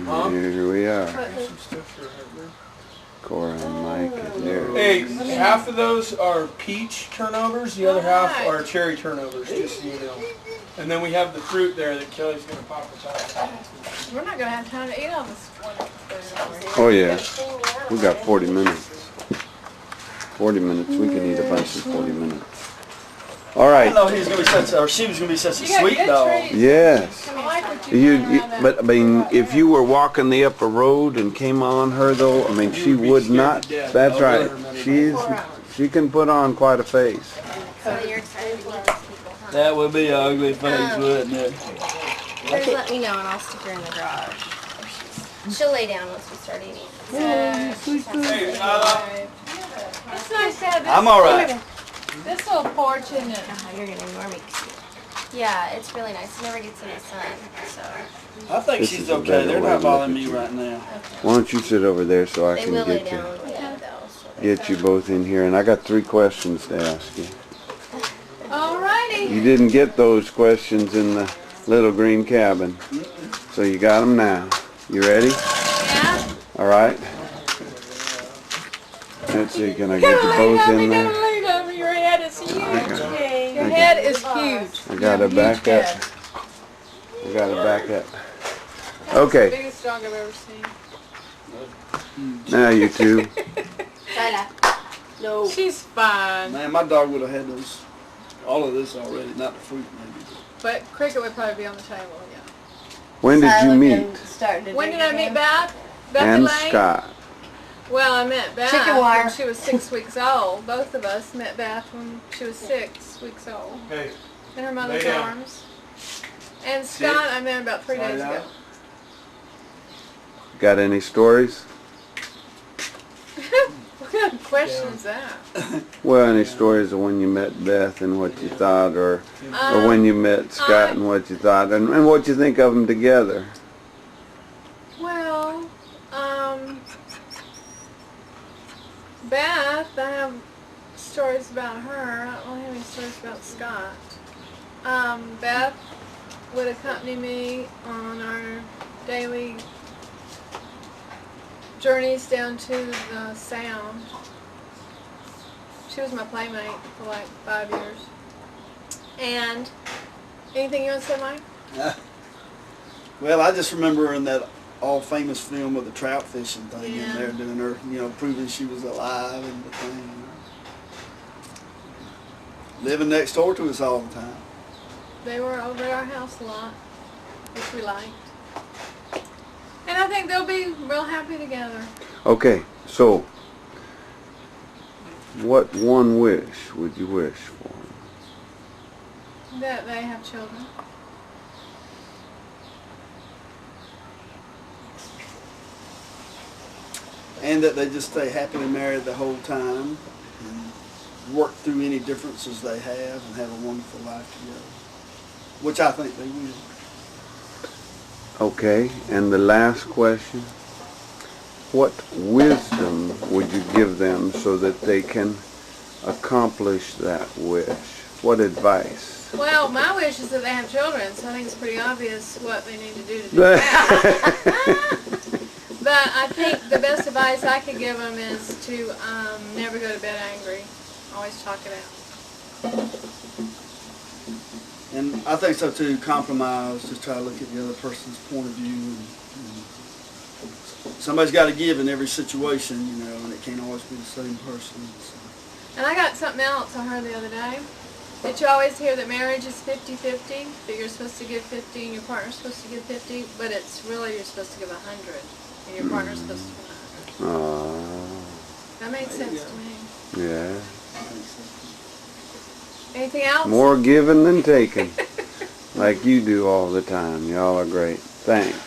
Here we are. Cora and Mike and Derek. Hey, half of those are peach turnovers, the other half are cherry turnovers, just so you know. And then we have the fruit there that Kelly's going to pop apart. We're not going to have time to eat all this food. Oh yeah, we got 40 minutes. 40 minutes, we can eat a bunch in 40 minutes. All right. I know he was going to be such, or she was going to be such a sweet dog. Yes. But I mean, if you were walking the upper road and came on her though, I mean, she would not. That's right. She can put on quite a face. So you're excited to meet these people, huh? That would be an ugly face, wouldn't it? Just let me know and I'll stick her in the garage. She'll lay down once we start eating. It's nice to have this. I'm all right. This little porch, isn't it? You're going to ignore me. Yeah, it's really nice. It never gets in the sun, so. I think This she's is a okay. better They're way not to bothering look at me you. right now. Why don't you sit over there so I They can will lay get down though, so you both in here. And I got 3 questions to ask you. Alrighty. You didn't get those questions in the little green cabin, so you got them now. You ready? Yeah. All right. Let's see, can I get you both in there? Your head is huge. Your I head is huge. I gotta back up. I gotta back up. Okay, Biggest dog I've ever seen. now you two. No. She's fine. Man, my dog would have had those, all of this already, not the fruit maybe. But Cricket would probably be on the table, yeah. When did you meet? When did I meet Beth? Beth And Elaine? Scott. Well, I met Beth Chicken wire. when she was 6 weeks old. Both of us met Beth when she was 6 weeks old. Hey, In her mother's Lay down. arms. And Scott, I met about 3 days ago. Got any stories? What kind of question is that? Well, any stories of when you met Beth and what you thought, or when you met Scott and what you thought, and what you think of them together? Well, Beth, I have stories about her. I don't really have any stories about Scott. Beth would accompany me on our daily journeys down to the Sound. She was my playmate for like 5 years. And anything you want to say, Mike? Well, I just remember in that all-famous film with the trout fishing thing Yeah. in there, doing her, proving she was alive and the thing. Living next door to us all the time. They were over at our house a lot, which we liked. And I think they'll be real happy together. Okay, so what one wish would you wish for? That they have children. And that they just stay happily married the whole time and work through any differences they have and have a wonderful life together. Which I think they will. Okay, and the last question. What wisdom would you give them so that they can accomplish that wish? What advice? Well, my wish is that they have children, so I think it's pretty obvious what they need to do that. But I think the best advice I could give them is to never go to bed angry. Always talk it out. And I think so too, compromise, just try to look at the other person's point of view. And somebody's got to give in every situation, and it can't always be the same person. So. And I got something else I heard the other day. Did you always hear that marriage is 50-50? That you're supposed to give 50 and your partner's supposed to give 50? But it's really you're supposed to give 100 and your partner's supposed to give 100. That made sense to me. Yeah. Anything else? More giving than taking, like you do all the time. Y'all are great. Thanks.